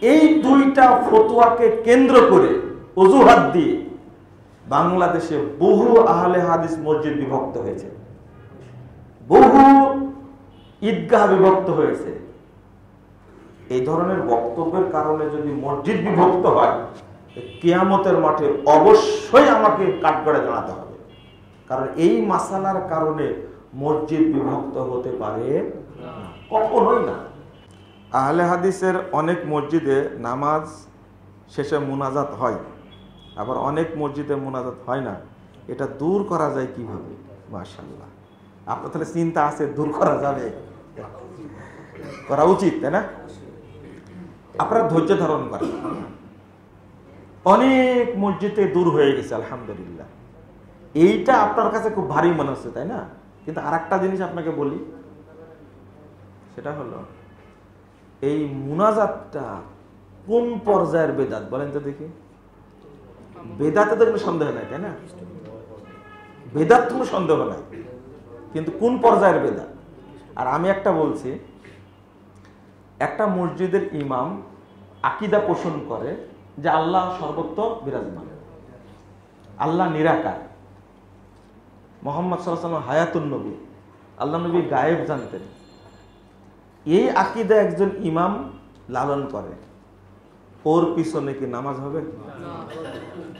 এই দুইটা ফতোয়াকে কেন্দ্র করে অজুহাত দিয়ে বাংলাদেশে বহু আহলে হাদিস মসজিদ বিভক্ত হয়েছে, বহু ঈদগাহ বিভক্ত হয়েছে। এই ধরনের বক্তব্যের কারণে যদি মসজিদ বিভক্ত হয়, কিয়ামতের মাঠে অবশ্যই আমাকে কাঠগড়ায় দাঁড়াতে হবে, কারণ এই মাসালার কারণে মসজিদ বিভক্ত হতে পারে কখনোই না। আহলে হাদিসের অনেক মসজিদে নামাজ শেষে মুনাজাত হয়, আবার অনেক মসজিদে মুনাজাত হয় না। এটা দূর করা যায় কিভাবে? মাশাআল্লাহ, আপনার তাহলে চিন্তা আছে, দূর করা যাবে, করা উচিত, তাই না? আপনারা ধৈর্য ধারণ করেন। অনেক মসজিদে দূর হয়ে গেছে আলহামদুলিল্লাহ। এইটা আপনার কাছে খুব ভারী মনে হচ্ছে, তাই না? কিন্তু আর একটা জিনিস আপনাকে বলি, সেটা হলো এই মুনাজাতটা কোন পর্যায়ের বেদাত বলেন তো দেখি? বেদাতে তো কোনো সন্দেহ নাই, তাই না? বেদাত কোনো সন্দেহ নাই, কিন্তু কোন পর্যায়ের বেদাত? আর আমি একটা বলছি, একটা মসজিদের ইমাম আকীদা পোষণ করে যে আল্লাহ সর্বত্র বিরাজমান, আল্লাহ নিরাকার, মুহাম্মদ সাল্লাল্লাহু আলাইহি ওয়াসাল্লাম হায়াতুন নবী, আল্লাহ নবী গায়েব জানতেন। এই আকীদা একজন ইমাম লালন করে, ওর পিছনে কি নামাজ হবে?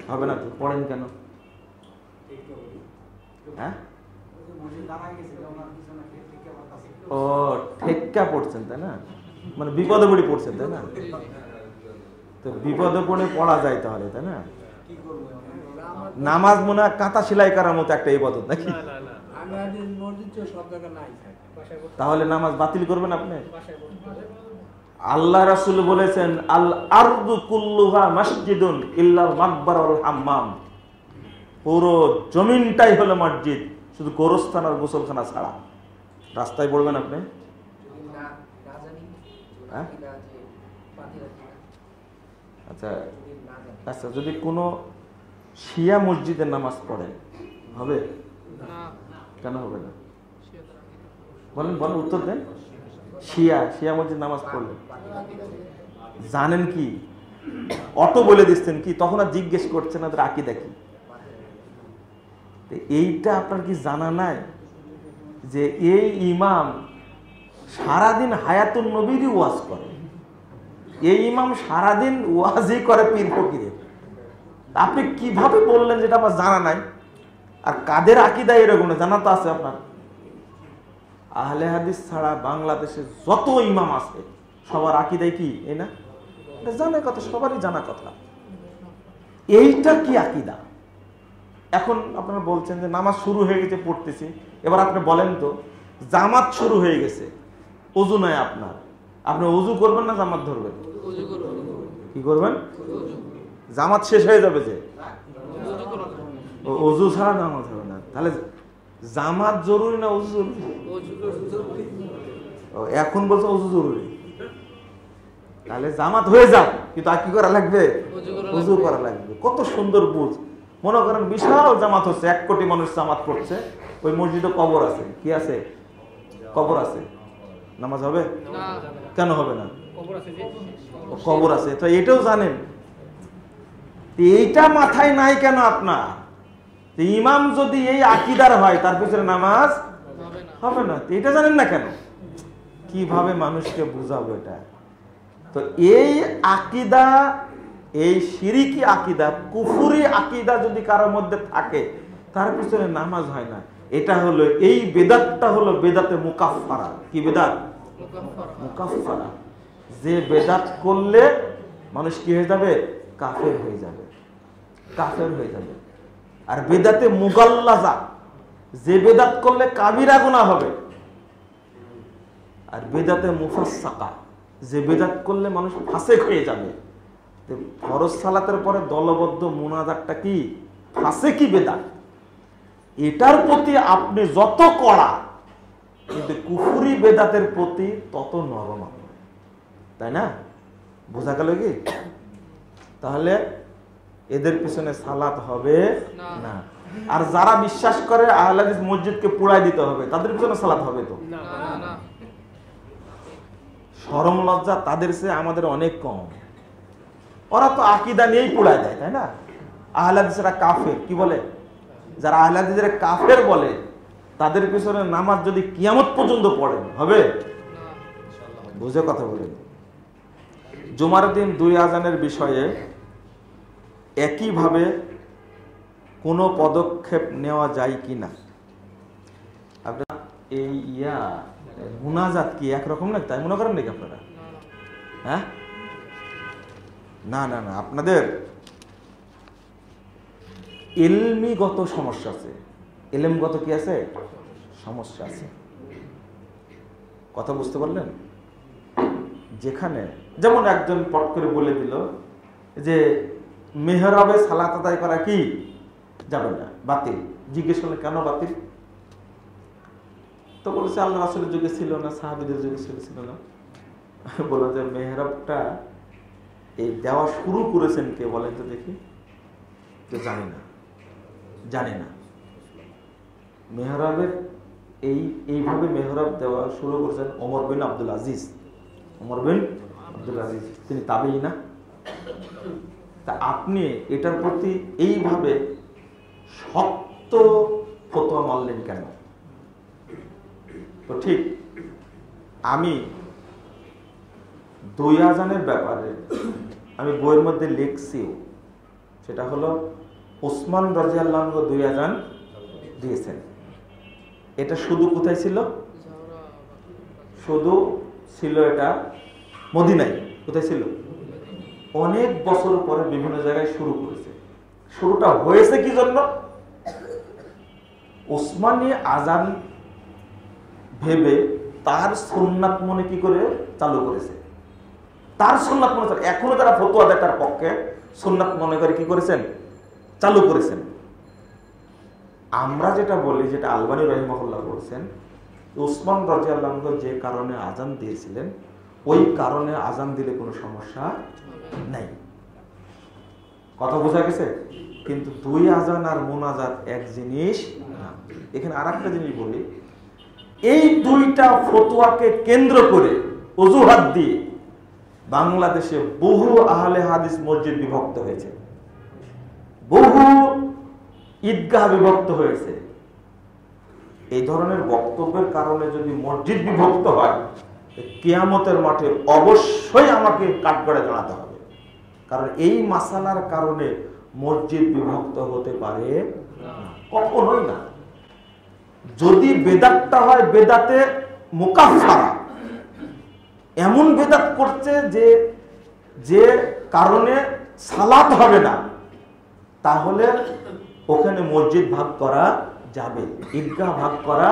হবে না। তো পড়েন কেন? হ্যাঁ, ও ঠেক্কা পড়ছেন, তাই না? মানে বিপদে পড়ে পড়ছেন, তাই না? তো বিপদে পড়ে পড়া যায় তাহলে, তাই না? নামাজ মনে হয় কাঁথা সেলাই করার মতো একটা ইবাদত নাকি? তাহলে নামাজ বাতিল করবেন আপনি? আল্লাহ রাসূল বলেছেন, আল আরদু কুল্লুহা মসজিদুন ইল্লাল মাকবারা ওয়াল হাম্মাম, পুরো জমিনটাই হলো মসজিদ, শুধু গোরস্থান আর গোসলখানা ছাড়া। রাস্তায় পড়বেন আপনি? আচ্ছা আচ্ছা, যদি কোনো শিয়া মসজিদে নামাজ পড়ে হবে? কেন হবে না? বলেন বলেন, উত্তর দেন। শিয়া মসজিদ নামাজ পড়লে জানেন কি? অটো বলে দিচ্ছেন কি, তখন আর জিজ্ঞেস করছেন না আকীদা কি। এইটা আপনার কি জানা নাই যে এই ইমাম সারাদিন হায়াতুন নবীরই ওয়াজ করে? এই ইমাম সারাদিন ওয়াজই করে পীর ফকিরের। আপনি কিভাবে বললেন যেটা আমার জানা নাই? আর কাদের আকীদা এরকম জানা তো আছে আপনার? আহলে হাদিস ছাড়া বাংলাদেশে যত ইমাম আছে সবার আকীদাই কি এই না? এটা জানা কথা, সবারই জানা কথা। এইটা কি আকীদা? এখন আপনারা বলছেন যে নামাজ শুরু হয়ে গেছে, পড়তেছি। এবার আপনি বলেন তো, জামাত শুরু হয়ে গেছে, ওযু নাই আপনার, আপনি ওযু করবেন না জামাত ধরবেন? কি করবেন? জামাত শেষ হয়ে যাবে যে, ওযু ছাড়া নামাজ হবে না। তাহলে জামাত জরুরি না ওযু জরুরি? এখন বলছে ওযু জরুরি। তাহলে জামাত হয়ে যাক, কিন্তু আর কি করা লাগবে? ওযু করা লাগবে। কত সুন্দর বুঝ। মনে করেন বিশাল জামাত হচ্ছে, 1 কোটি মানুষ জামাত পড়ছে, ওই মসজিদে কবর আছে। কি আছে? কবর আছে। নামাজ হবে? কেন হবে না? কবর আছে তো, এটাও জানেন। এইটা মাথায় নাই কেন আপনার? ইমাম যদি এই আকীদার হয়, তার পিছনে নামাজ হবে না, এটা জানেন না কেন? কিভাবে মানুষকে বুঝাবো এটা? তো এই আকীদা, এই শিরকি আকীদা, কুফরি আকীদা যদি কারোর মধ্যে থাকে, তার পিছনে নামাজ হয় না। এটা হলো, এই বেদাতটা হলো বেদাতে মুকাফফারা। কি বেদাত? মুকাফফারা। যে বেদাত করলে মানুষ কি হয়ে যাবে? কাফের হয়ে যাবে, কাফের হয়ে যাবে। আর বেদাতে মুগাল্লাজা, যে বেদাত করলে কাবিরা গুনাহ হবে। আর বেদাতে মুফাসসাকা, যে বেদাত করলে মানুষ ফাসেক হয়ে যাবে। ফরজ সালাতের পরে দলবদ্ধ মুনাজাতটা কি? ফাসেকি বেদাত। এটার প্রতি আপনি যত কড়া, কিন্তু কুফরি বেদাতের প্রতি তত নরম, তাই না? বোঝা গেল কি? তাহলে এদের পিছনে সালাত হবে না। আর যারা বিশ্বাস করে আহলে হাদিস মসজিদকে পুড়াই দিতে হবে, তাদের পিছনে সালাত হবে তো? শরম লজ্জা তাদের চেয়ে আমাদের অনেক কম। ওরা তো আকীদা নিয়েই পোড়ায় দেয়, তাই না? আহলে হাদিসরা কাফের, কি বলে? যারা আহলে হাদিসরা কাফের বলে তাদের পিছনে নামাজ যদি কিয়ামত পর্যন্ত পড়েন হবে? বুঝে কথা বলেন। জুমার দিন 2 আজানের বিষয়ে একইভাবে কোনো পদক্ষেপ নেওয়া যায় কিনা? আপনারা এই মুনাজাত কি একরকম না, তাই মনে করেন নাকি আপনারা? হ্যাঁ, না না না, আপনাদের ইলমিগত সমস্যা আছে, ইলমগত কি আছে, সমস্যা আছে। কথা বুঝতে পারলেন? যেখানে যেমন একজন পট করে বলে দিল যে মেহরাবে সালাত আদায় করা কি যাবে না, বাতিল। জিজ্ঞেস করলে কেন বাতিল? তো বলেছে আল্লাহ রাসূলের যুগে ছিল না, সাহাবীদের যুগে ছিল না। বলে যে মেহরাবটা এই দেওয়া শুরু করেছেন কে বলেন তো দেখি? তো জানি না। মেহরাবের এইভাবে মেহরাব দেওয়া শুরু করেছেন ওমর বিন আব্দুল আজিজ। তিনি তাবেঈ না? তা আপনি এটার প্রতি এইভাবে শক্ত ফতোয়া মারলেন কেন? তো ঠিক আমি 2 আজানের ব্যাপারে আমি বইয়ের মধ্যে লিখছি, সেটা হলো ওসমান রাদিয়াল্লাহু আনহু 2 আজান দিয়েছেন। এটা শুধু কোথায় ছিল? শুধু ছিল এটা মদিনায়। কোথায় ছিল? অনেক বছর পরে বিভিন্ন জায়গায় শুরু করেছে। শুরুটা হয়েছে কি জন্য? ওসমানী আজান ভেবে তার সুন্নাত মনে কি করে চালু করেছে, তার সুন্নাত মনে। এখনো তারা ফতোয়া দেয় তার পক্ষে, সুন্নাত মনে করে কি করেছেন, চালু করেছেন। আমরা যেটা বলি, যেটা আলবানী রাহিমাহুল্লাহ বলছেন, ওসমান রাদিয়াল্লাহু আনহু যে কারণে আজান দিয়েছিলেন ওই কারণে আজান দিলে কোনো সমস্যা নাই। কথা বোঝা গেছে? কিন্তু 2 আজান আর মুনাজাত এক জিনিস না। এখানে আরেকটা জিনিস বলি, এই 2টা ফতোয়াকে কেন্দ্র করে অজুহাত দিয়ে বাংলাদেশে বহু আহলে হাদিস মসজিদ বিভক্ত হয়েছে, বহু ঈদগাহ বিভক্ত হয়েছে। এই ধরনের বক্তব্যের কারণে যদি মসজিদ বিভক্ত হয়, কিয়ামতের মাঠে অবশ্যই আমাকে কাঠগড়ায় দাঁড়াতে হবে। কারণ এই মাসালার কারণে মসজিদ বিভক্ত হতে পারে কখনোই না। যদি বেদাতটা হয় বেদাতে মুকাফফারা, এমন বেদাত করছে যে কারণে সালাত হবে না, তাহলে ওখানে মসজিদ ভাগ করা যাবে, ঈদগাহ ভাগ করা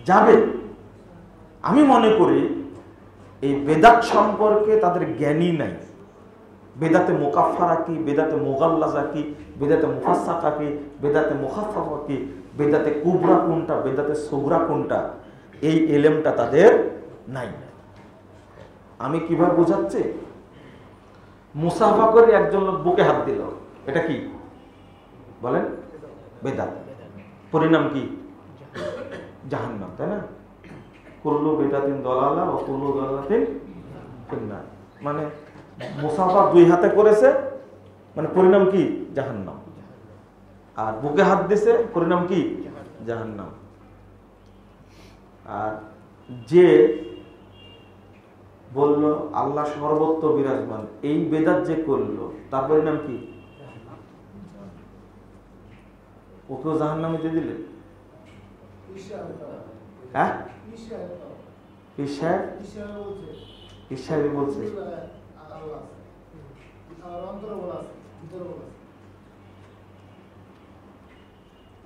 যাবে। আমি মনে করি এই বেদাত সম্পর্কে তাদের জ্ঞানই নাই। বেদাতে মুকাফফারা কি, বেদাতে মুগাল্লাজা কি, বেদাতে মুফাসসাকা কি, বেদাতে মুখাফফাফা কি, বেদাতে কুবরা কোনটা, বেদাতে সুগরা কোনটা, এই ইলমটা তাদের নাই। আমি কিভাবে বোঝাচ্ছি? মুসাফা করে একজন লোক বুকে হাত দিল, এটা কি বলেন? বেদাত। পরিণাম কি? জাহান্নাম, তাই না? কুল্লু বিদআতিন দালালা ওয়া কুল্লু দালালাতিন ফিন্নার। মানে মুসাফা 2 হাতে করেছে, মানে পরিণাম কি? জাহান্নাম। আর বুকে হাত দিছে, পরিণাম কি? জাহান্নাম। আর যে বলল আল্লাহ সর্বত্র বিরাজমান, এই বেদাত যে করলো তার পরিণাম কি? ওকেও জাহান্নামে দিয়ে দিলে। হ্যাঁ, ঈশ্বর বলছে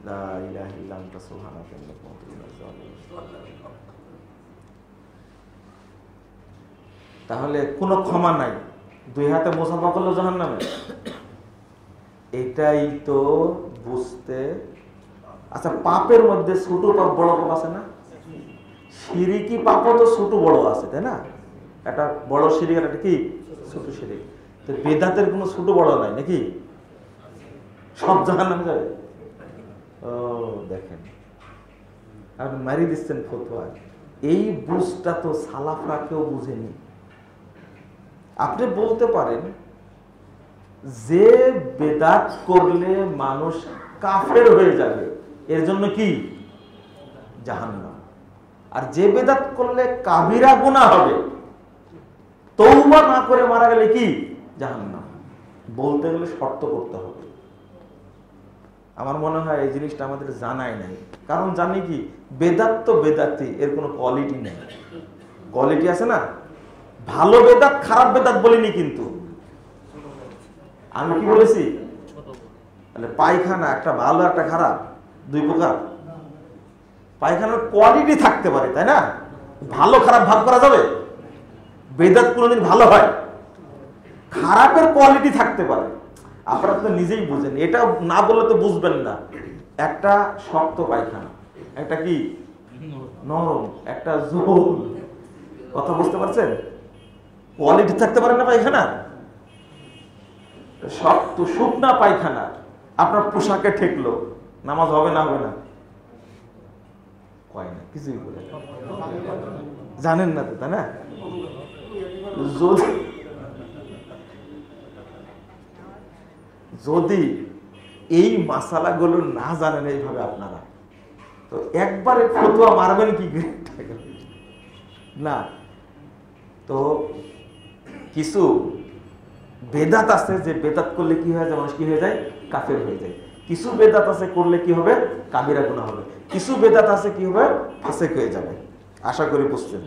লা ইলাহা ইল্লা আনতা সুবহানাকা ইন্নী কুনতু মিনাজ জালিমিন। তাহলে কোনো ক্ষমা নাই, 2 হাতে মুসাফা করলো জাহান্নামে। এটাই তো বুঝতে। আচ্ছা, পাপের মধ্যে ছোট পাপ বড় পাপ আছে না? শিরকি পাপও তো ছোট বড় আছে, তাই না? একটা বড় শিরিক আর একটা কি ছোট শিরিক। তো বেদাতের কোনো ছোট বড় নাই নাকি? সব জাহান্নামে যাবে। ও দেখেন, আপনি মারি দিচ্ছেন ফতোয়া। এই বুঝটা তো সালাফরা কেউ বুঝেনি। আপনি বলতে পারেন যে বেদাত করলে মানুষ কাফের হয়ে যাবে এর জন্য কি জাহান্নাম, আর যে বেদাত করলে কাবিরা গুনাহ হবে, তওবা না করে মারা গেলে কি জাহান্নাম। বলতে গেলে শর্ত করতে হবে। আমার মনে হয় এই জিনিসটা আমাদের জানাই নাই, কারণ জানি কি বেদাত তো বেদাতি, এর কোনো কোয়ালিটি নেই। কোয়ালিটি আছে না, ভালো বেদাত খারাপ বেদাত বলিনি, কিন্তু আমি কি বলেছি তাহলে পায়খানা একটা ভালো একটা খারাপ দুই প্রকার। পায়খানার কোয়ালিটি থাকতে পারে, তাই না? ভালো খারাপ ভাগ করা যাবে? বেদাত কোনোদিন ভালো হয়? খারাপের কোয়ালিটি থাকতে পারে। আপনারা তো নিজেই বুঝেন, এটা না বললে তো বুঝবেন না। একটা শক্ত পায়খানা, একটা কি নরম, একটা জোল। কথা বুঝতে পারছেন? কোয়ালিটি থাকতে পারে না পায়খানা। শক্ত শুকনা পায়খানা আপনার পোশাকে ঠেকলো, নামাজ হবে না হবে না? হয় না, কিছুই বলে জানেন না তো, তাই না? যদি এই মাসালাগুলো না জানেন এইভাবে আপনারা, তো একবারে ফতোয়া মারবেন কি না। তো কিছু বেদাত আছে যে বেদাত করলে কি হয়ে যায়, মানুষ কি হয়ে যায়, কাফের হয়ে যায়। কিছু বেদাত আছে করলে কি হবে, কাবিরা গুনাহ হবে। কিছু বেদাত আছে কি হবে, ফাসেক হয়ে যাবে। আশা করি বুঝছেন।